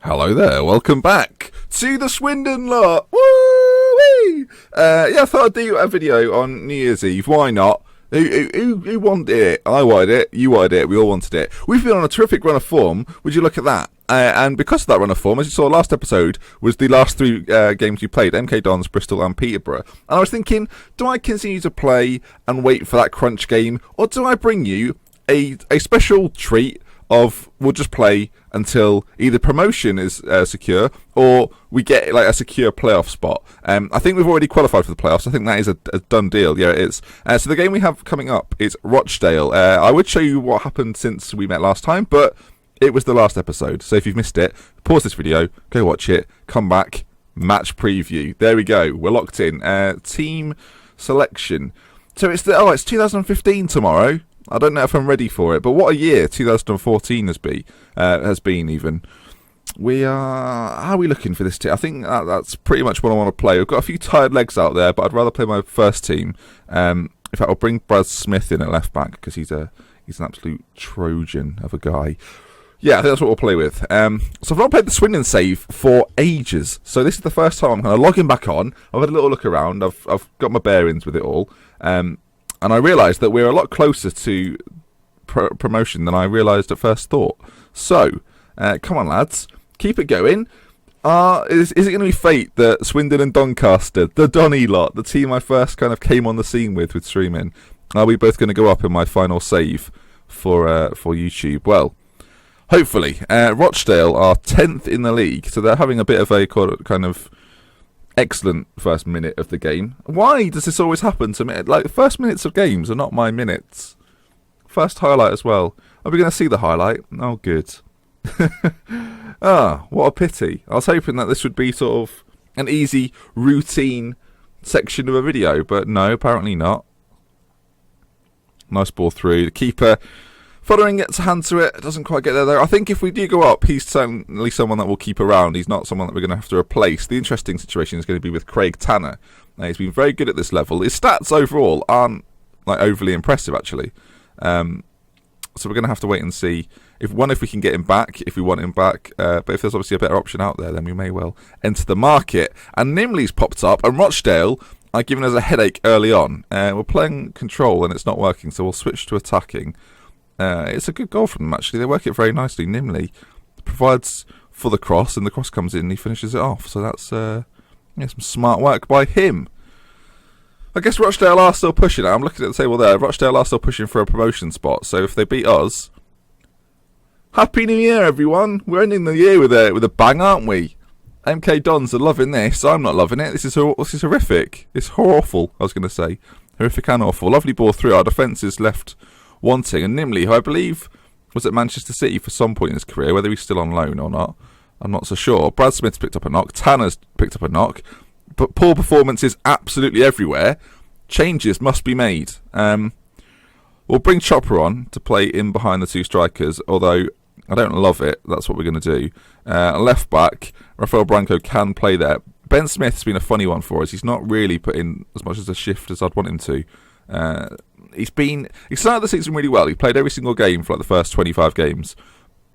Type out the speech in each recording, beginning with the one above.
Hello there, welcome back to the Swindon lot. Woo-wee! I thought I'd do a video on New Year's Eve. Why not? Who wanted it? I wanted it, you wanted it, we all wanted it. We've been on a terrific run of form. Would you look at that? And because of that run of form, as you saw last episode, was the last three games you played, MK Dons, Bristol and Peterborough. And I was thinking, do I continue to play and wait for that crunch game, or do I bring you a special treat of we'll just play until either promotion is secure or we get like a secure playoff spot. I think we've already qualified for the playoffs. I think that is a done deal. Yeah, it is. So the game we have coming up is Rochdale. I would show you what happened since we met last time, but it was the last episode. So if you've missed it, pause this video, go watch it, come back, match preview. There we go. We're locked in. Team selection. So it's 2015 tomorrow. I don't know if I'm ready for it, but what a year 2014 has been even. How are we looking for this team? I think that's pretty much what I want to play. We've got a few tired legs out there, but I'd rather play my first team. In fact, I'll bring Brad Smith in at left back because he's an absolute Trojan of a guy. Yeah, I think that's what we'll play with. So I've not played the Swindon save for ages. So this is the first time I'm kind of logging back on. I've had a little look around. I've got my bearings with it all. And I realised that we're a lot closer to promotion than I realised at first thought. So, come on lads, keep it going. Is it going to be fate that Swindon and Doncaster, the Donny lot, the team I first kind of came on the scene with streaming, are we both going to go up in my final save for YouTube? Well, hopefully. Rochdale are 10th in the league, so they're having a bit of a kind of excellent first minute of the game. Why does this always happen to me? Like, the first minutes of games are not my minutes. First highlight as well. Are we going to see the highlight? Oh, good. What a pity. I was hoping that this would be sort of an easy, routine section of a video, but no, apparently not. Nice ball through. The keeper Fothering gets a hand to it, doesn't quite get there though. I think if we do go up, he's certainly someone that we'll keep around. He's not someone that we're going to have to replace. The interesting situation is going to be with Craig Tanner. He's been very good at this level. His stats overall aren't like overly impressive actually. So we're going to have to wait and see if we can get him back, if we want him back. But if there's obviously a better option out there, then we may well enter the market. And Nimley's popped up, and Rochdale are giving us a headache early on. We're playing control and it's not working, so we'll switch to attacking. It's a good goal from them actually. They work it very nicely. Nimley provides for the cross, and the cross comes in and he finishes it off. So that's some smart work by him. I guess Rochdale are still pushing it. I'm looking at the table there. Rochdale are still pushing for a promotion spot. So if they beat us, Happy New Year, everyone! We're ending the year with a bang, aren't we? MK Dons are loving this. I'm not loving it. This is horrific. It's awful. I was going to say horrific and awful. Lovely ball through. Our defence is left wanting, and Nimley, who I believe was at Manchester City for some point in his career, whether he's still on loan or not, I'm not so sure. Brad Smith's picked up a knock. Tanner's picked up a knock. But poor performances absolutely everywhere. Changes must be made. We'll bring Chopper on to play in behind the two strikers, although I don't love it. That's what we're going to do. Left back, Rafael Branco can play there. Ben Smith's been a funny one for us. He's not really put in as much as a shift as I'd want him to. He started the season really well. He played every single game for like the first 25 games.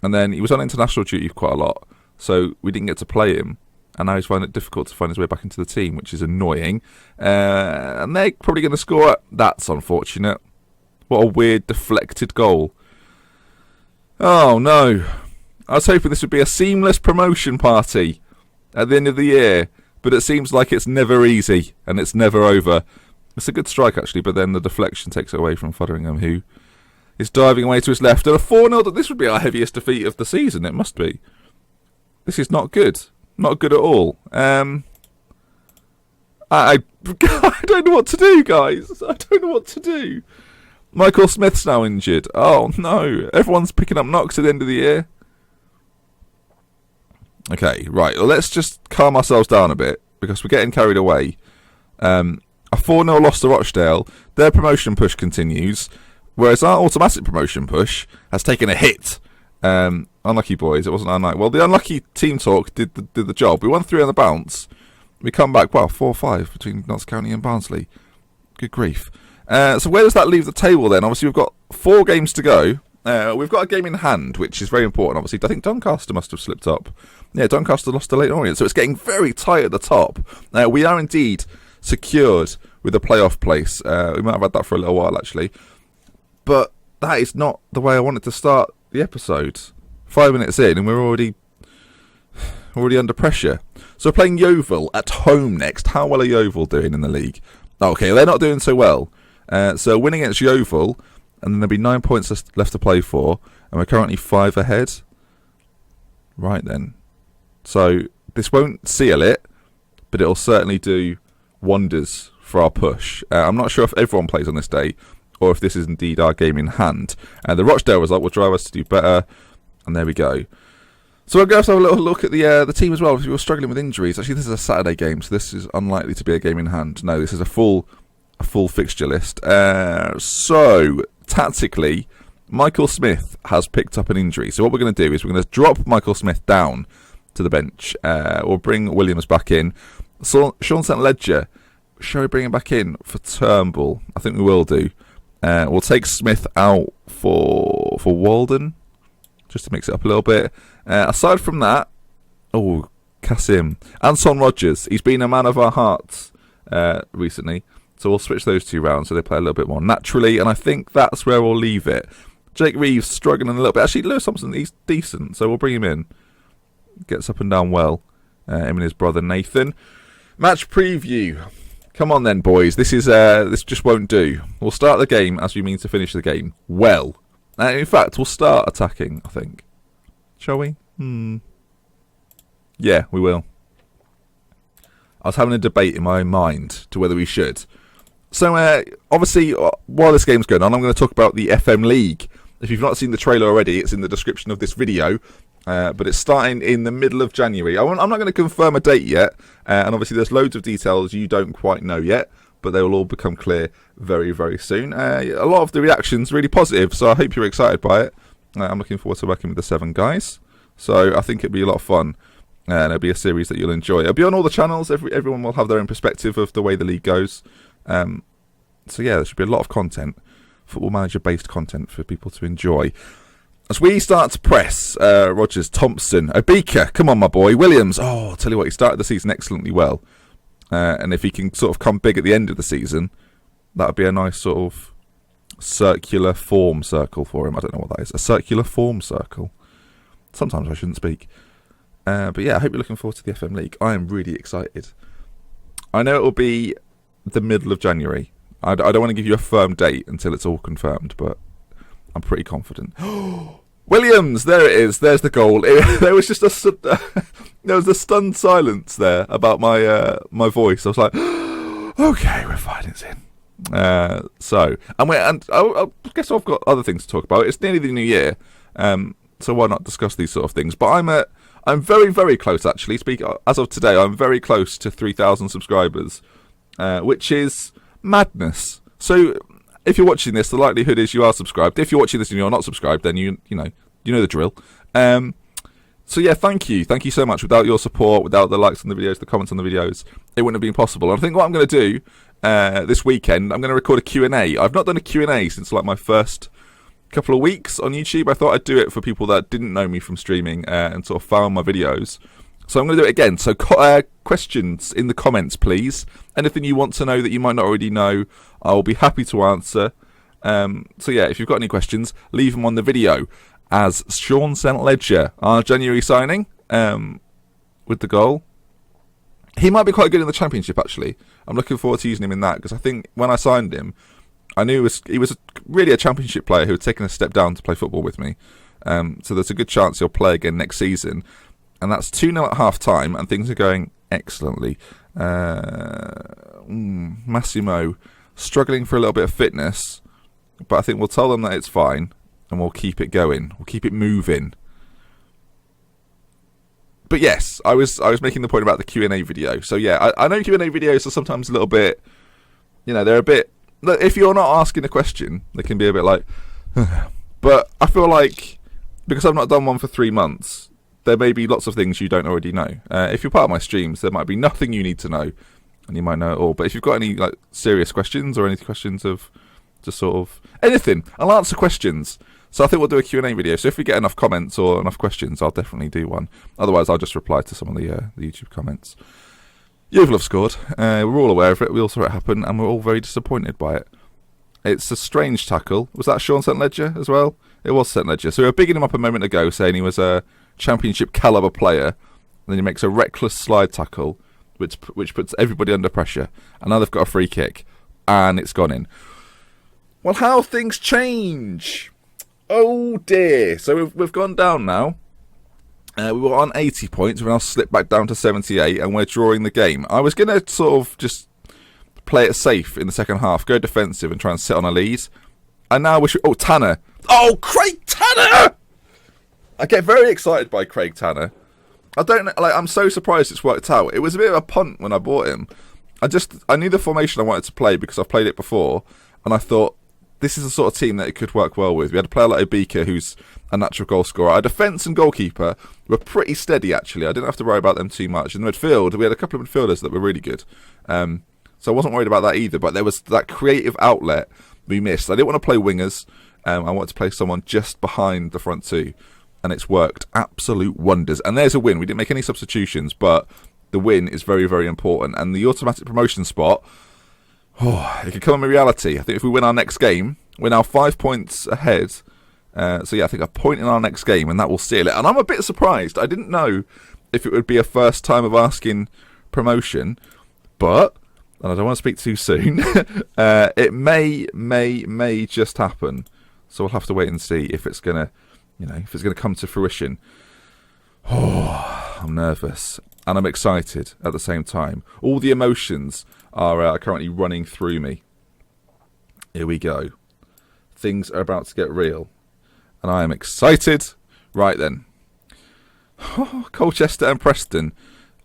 And then he was on international duty quite a lot, so we didn't get to play him. And now he's finding it difficult to find his way back into the team, which is annoying. And they're probably going to score. That's unfortunate. What a weird deflected goal. Oh no. I was hoping this would be a seamless promotion party at the end of the year, but it seems like it's never easy and it's never over. It's a good strike actually, but then the deflection takes it away from Fotheringham, who is diving away to his left. And a 4-0, this would be our heaviest defeat of the season, it must be. This is not good. Not good at all. I don't know what to do, guys. I don't know what to do. Michael Smith's now injured. Oh, no. Everyone's picking up knocks at the end of the year. Okay, right. Well, let's just calm ourselves down a bit, because we're getting carried away. A 4-0 loss to Rochdale. Their promotion push continues, whereas our automatic promotion push has taken a hit. Unlucky boys, it wasn't our night. Well, the unlucky team talk did the job. We won 3 on the bounce. We come back, 4-5 between Notts County and Barnsley. Good grief. So where does that leave the table then? Obviously, we've got 4 games to go. We've got a game in hand, which is very important, obviously. I think Doncaster must have slipped up. Yeah, Doncaster lost to Leyton Orient, so it's getting very tight at the top. We are indeed secured with a playoff place. We might have had that for a little while, actually. But that is not the way I wanted to start the episode. 5 minutes in, and we're already under pressure. So we're playing Yeovil at home next. How well are Yeovil doing in the league? Okay, they're not doing so well. So winning against Yeovil, and then there'll be 9 points left to play for, and we're currently 5 ahead. Right then. So this won't seal it, but it'll certainly do wonders for our push. I'm not sure if everyone plays on this day, or if this is indeed our game in hand. The Rochdale result will drive us to do better, and there we go. So we're going to have a little look at the team as well. If you were struggling with injuries, actually this is a Saturday game, so this is unlikely to be a game in hand. No, this is a full fixture list. So tactically, Michael Smith has picked up an injury. So what we're going to do is we're going to drop Michael Smith down to the bench. We'll bring Williams back in. So Sean St. Ledger, shall we bring him back in for Turnbull? I think we will do. We'll take Smith out for Walden, just to mix it up a little bit. Aside from that, Kasim. Anton Rodgers, he's been a man of our hearts recently. So we'll switch those two rounds so they play a little bit more naturally, and I think that's where we'll leave it. Jake Reeves struggling a little bit. Actually, Lewis Thompson, he's decent, so we'll bring him in. Gets up and down well. Him and his brother Nathan. Match preview. Come on then, boys. This just won't do. We'll start the game as we mean to finish the game well. In fact, we'll start attacking, I think. Shall we? Yeah, we will. I was having a debate in my mind to whether we should. So, obviously, while this game's going on, I'm going to talk about the FM League. If you've not seen the trailer already, it's in the description of this video. But it's starting in the middle of January. I'm not going to confirm a date yet. And obviously, there's loads of details you don't quite know yet. But they will all become clear very, very soon. A lot of the reactions really positive, so I hope you're excited by it. I'm looking forward to working with the 7 guys. So I think it'll be a lot of fun. And it'll be a series that you'll enjoy. It'll be on all the channels. Everyone will have their own perspective of the way the league goes. So yeah, there should be a lot of content, Football Manager-based content for people to enjoy. As we start to press, Rodgers, Thompson, Obika, come on my boy, Williams. I'll tell you what, he started the season excellently well. And if he can sort of come big at the end of the season, that would be a nice sort of circular form circle for him. I don't know what that is. A circular form circle. Sometimes I shouldn't speak. But yeah, I hope you're looking forward to the FM League. I am really excited. I know it will be the middle of January. I don't want to give you a firm date until it's all confirmed, but I'm pretty confident. Williams, there it is. There's the goal. There was just there was a stunned silence there about my voice. I was like, okay, we're fine. It's in. I guess I've got other things to talk about. It's nearly the new year, so why not discuss these sort of things? But I'm very, very close, actually. As of today, I'm very close to 3,000 subscribers, which is madness. So if you're watching this, the likelihood is you are subscribed. If you're watching this and you're not subscribed, then you know the drill. So yeah, thank you so much. Without your support, without the likes on the videos, the comments on the videos, it wouldn't have been possible. And I think what I'm going to do this weekend, I'm going to record a Q&A. I've not done a Q&A since like my first couple of weeks on YouTube. I thought I'd do it for people that didn't know me from streaming and sort of found my videos. So I'm going to do it again. So questions in the comments, please. Anything you want to know that you might not already know, I'll be happy to answer. So yeah, if you've got any questions, leave them on the video. As Sean St. Ledger, our January signing, with the goal. He might be quite good in the Championship, actually. I'm looking forward to using him in that, because I think when I signed him, I knew he was really a Championship player who had taken a step down to play football with me. So there's a good chance he'll play again next season. And that's 2-0 at half-time, and things are going excellently. Massimo struggling for a little bit of fitness, but I think we'll tell them that it's fine, and we'll keep it going. We'll keep it moving. But yes, I was making the point about the Q&A video. So yeah, I know Q&A videos are sometimes a little bit, they're a bit, if you're not asking a question, they can be a bit like, but I feel like, because I've not done one for 3 months, there may be lots of things you don't already know. If you're part of my streams, there might be nothing you need to know, and you might know it all. But if you've got any serious questions or any questions of just sort of anything, I'll answer questions. So I think we'll do a Q&A video. So if we get enough comments or enough questions, I'll definitely do one. Otherwise, I'll just reply to some of the YouTube comments. Yeovil have scored. We're all aware of it. We all saw it happen, and we're all very disappointed by it. It's a strange tackle. Was that Sean St Ledger as well? It was St Ledger. So we were bigging him up a moment ago, saying he was a championship calibre player. And then he makes a reckless slide tackle, which puts everybody under pressure. And now they've got a free kick, and it's gone in. Well, how things change. Oh dear. So we've gone down now. We were on 80 points. We've now slipped back down to 78, and we're drawing the game. I was going to sort of just play it safe in the second half, go defensive and try and sit on a lead. And now oh, Tanner. Oh, Craig Tanner! I get very excited by Craig Tanner. I'm so surprised it's worked out. It was a bit of a punt when I bought him. I knew the formation I wanted to play because I've played it before, and I thought, this is the sort of team that it could work well with. We had a player like Obika, who's a natural goal scorer. Our defence and goalkeeper were pretty steady, actually. I didn't have to worry about them too much. In the midfield, we had a couple of midfielders that were really good. So I wasn't worried about that either. But there was that creative outlet we missed. I didn't want to play wingers. I wanted to play someone just behind the front two. And it's worked. Absolute wonders. And there's a win. We didn't make any substitutions, but the win is very, very important. And the automatic promotion spot, it could come in reality. I think if we win our next game, we're now 5 points ahead. So yeah, I think a point in our next game, and that will seal it. And I'm a bit surprised. I didn't know if it would be a first time of asking promotion, but, and I don't want to speak too soon, it may just happen. So we'll have to wait and see if it's gonna, if it's gonna come to fruition. I'm nervous and I'm excited at the same time. All the emotions are currently running through me. Here we go. Things are about to get real. And I am excited. Right then. Colchester and Preston.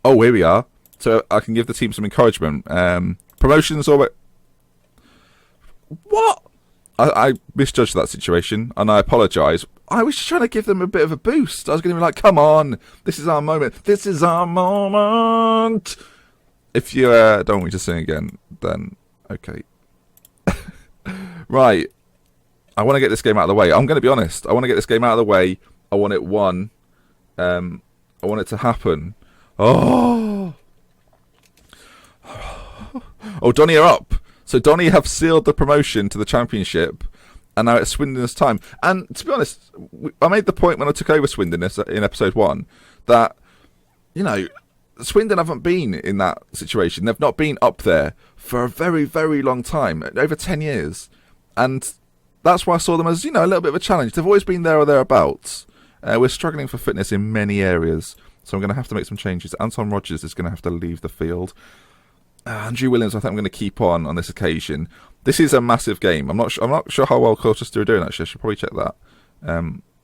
Oh, here we are. So I can give the team some encouragement. Promotions or... What? I misjudged that situation, and I apologise. I was just trying to give them a bit of a boost. I was going to be like, come on. This is our moment. This is our moment. If you don't want me to sing again, then okay. Right. I want to get this game out of the way. I'm going to be honest. I want to get this game out of the way. I want it won. I want it to happen. Oh, Donny are up. So Donny have sealed the promotion to the Championship, and now it's Swindon's time. And to be honest, I made the point when I took over Swindon in episode 1 that, Swindon haven't been in that situation. They've not been up there for a very, very long time, over 10 years. And that's why I saw them as, a little bit of a challenge. They've always been there or thereabouts. We're struggling for fitness in many areas, so I'm going to have to make some changes. Anton Rodgers is going to have to leave the field. Andrew Williams, I think I'm going to keep on this occasion. This is a massive game. I'm not sure how well Colchester are doing, actually. I should probably check that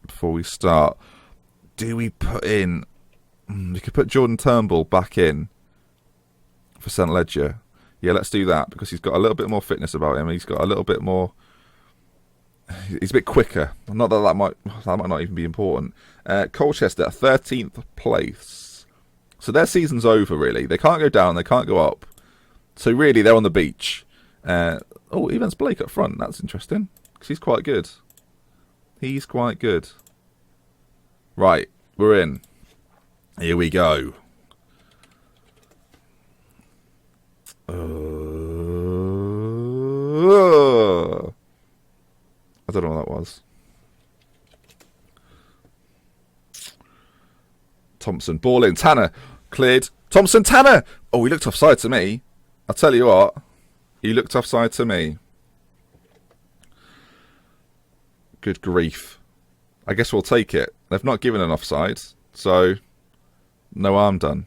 before we start. Do we put in... we could put Jordan Turnbull back in for St Ledger. Yeah, let's do that, because he's got a little bit more fitness about him. He's got a little bit more... He's a bit quicker. Not that might not even be important. Colchester, 13th place. So their season's over, really. They can't go down, they can't go up. So really, they're on the beach. Evans Blake up front. That's interesting, because he's quite good. He's quite good. Right, we're in. Here we go. I don't know what that was. Thompson, ball in. Tanner, cleared. Thompson, Tanner! Oh, he looked offside to me. I'll tell you what. He looked offside to me. Good grief. I guess we'll take it. They've not given an offside, so no harm done.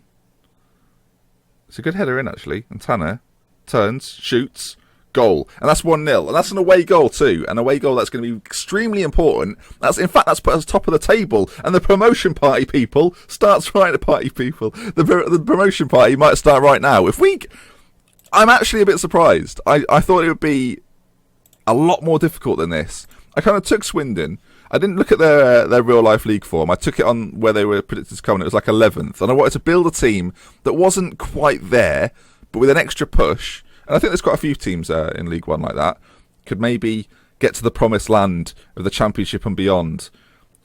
It's a good header in, actually. And Tanner turns, shoots, goal. And that's 1-0. And that's an away goal too. An away goal that's going to be extremely important. That's put us top of the table. And the promotion party, people, starts right at party, people. The promotion party might start right now. I'm actually a bit surprised. I thought it would be a lot more difficult than this. I kind of took Swindon. I didn't look at their real-life league form. I took it on where they were predicted to come, and it was like 11th. And I wanted to build a team that wasn't quite there, but with an extra push. And I think there's quite a few teams in League One like that. Could maybe get to the promised land of the Championship and beyond.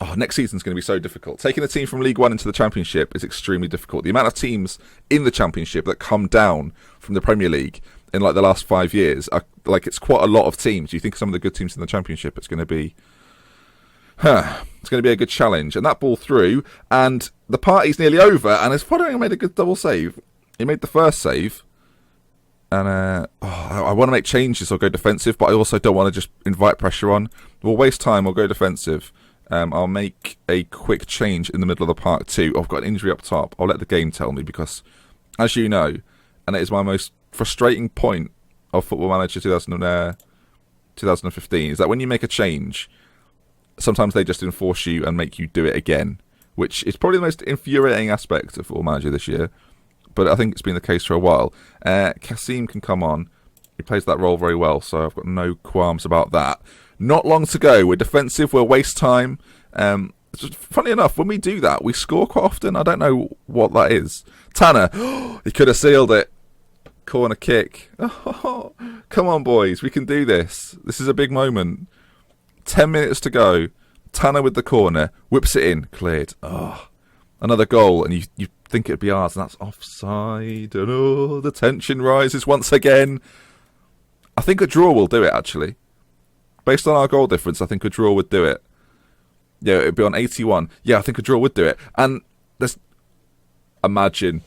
Oh, next season's going to be so difficult. Taking a team from League One into the Championship is extremely difficult. The amount of teams in the Championship that come down from the Premier League in like the last 5 years, are, like, it's quite a lot of teams. You think of some of the good teams in the Championship, it's going to be... it's going to be a good challenge. And that ball through, and the party's nearly over, and as Foddering made a good double save. He made the first save, and I want to make changes or go defensive, but I also don't want to just invite pressure on. We'll waste time, we'll go defensive. I'll make a quick change in the middle of the park too. I've got an injury up top. I'll let the game tell me, because, as you know, and it is my most frustrating point of Football Manager 2015, is that when you make a change, sometimes they just enforce you and make you do it again, which is probably the most infuriating aspect of Football Manager this year. But I think it's been the case for a while. Kasim can come on. He plays that role very well, so I've got no qualms about that. Not long to go. We're defensive. We'll waste time. Funny enough, when we do that, we score quite often. I don't know what that is. Tanner, he could have sealed it. Corner kick. Oh, come on, boys. We can do this. This is a big moment. 10 minutes to go. Tanner with the corner. Whips it in. Cleared. Oh, another goal. And you think it'd be ours, and that's offside. And oh, the tension rises once again. I think a draw will do it, actually. Based on our goal difference, I think a draw would do it. Yeah, it'd be on 81. Yeah, I think a draw would do it. And imagine,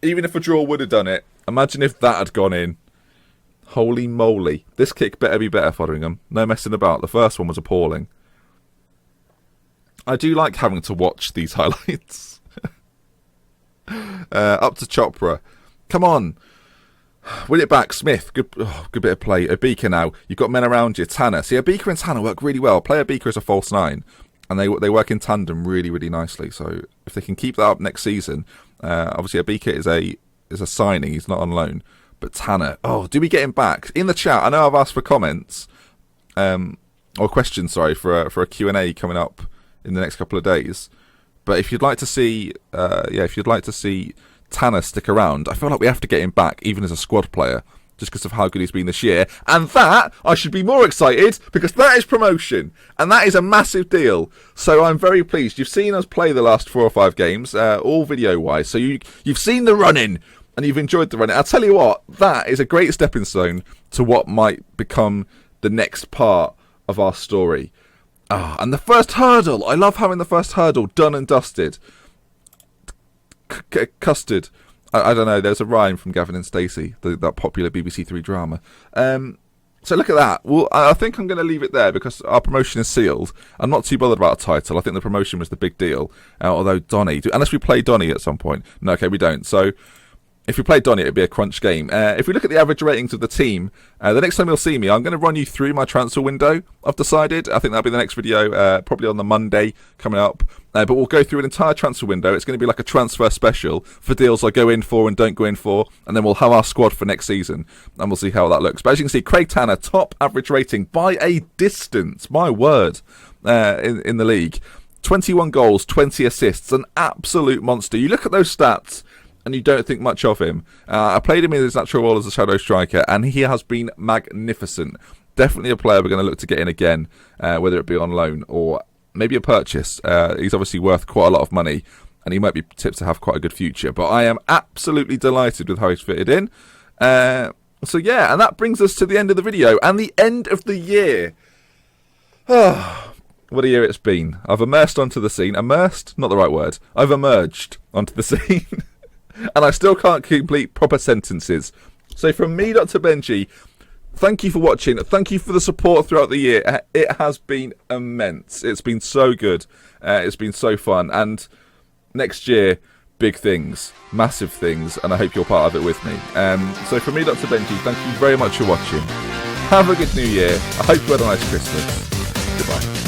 even if a draw would have done it, imagine if that had gone in. Holy moly. This kick better be better, Fodderingham. No messing about. The first one was appalling. I do like having to watch these highlights. Up to Chopra. Come on. Win it back, Smith. Good bit of play. Abika now. You've got men around you. Tanner. See, Abika and Tanner work really well. Play Abika as a false nine, and they work in tandem really, really nicely. So if they can keep that up next season, obviously Abika is a signing. He's not on loan. But Tanner, do we get him back? In the chat, I know I've asked for comments, or questions, sorry, for a Q&A coming up in the next couple of days. But if you'd like to see, Tanner stick around, I feel like we have to get him back, even as a squad player, just because of how good he's been this year. And that, I should be more excited, because that is promotion, and that is a massive deal. So I'm very pleased. You've seen us play the last 4 or 5 games, all video-wise, so you've seen the run-in, and you've enjoyed the run-in. I'll tell you what, that is a great stepping stone to what might become the next part of our story. And the first hurdle, I love having the first hurdle done and dusted. Custard. I don't know, there's a rhyme from Gavin and Stacey, that popular BBC Three drama. So look at that. Well, I think I'm going to leave it there, because our promotion is sealed. I'm not too bothered about a title. I think the promotion was the big deal. Although Donny, unless we play Donny at some point. No, okay, we don't. So if we play Donny, it'd be a crunch game. If we look at the average ratings of the team, the next time you'll see me, I'm going to run you through my transfer window, I've decided. I think that'll be the next video, probably on the Monday coming up. But we'll go through an entire transfer window. It's going to be like a transfer special for deals I go in for and don't go in for. And then we'll have our squad for next season. And we'll see how that looks. But as you can see, Craig Tanner, top average rating by a distance. My word, in the league. 21 goals, 20 assists. An absolute monster. You look at those stats and you don't think much of him. I played him in his natural role as a shadow striker, and he has been magnificent. Definitely a player we're going to look to get in again, whether it be on loan or maybe a purchase. He's obviously worth quite a lot of money, and he might be tipped to have quite a good future. But I am absolutely delighted with how he's fitted in. So yeah, and that brings us to the end of the video, and the end of the year. What a year it's been. I've immersed onto the scene. Immersed? Not the right word. I've emerged onto the scene. And I still can't complete proper sentences. So from me, Dr. Benji, thank you for watching. Thank you for the support throughout the year. It has been immense. It's been so good. It's been so fun. And next year, big things, massive things. And I hope you're part of it with me. So from me, Dr. Benji, thank you very much for watching. Have a good new year. I hope you had a nice Christmas. Goodbye.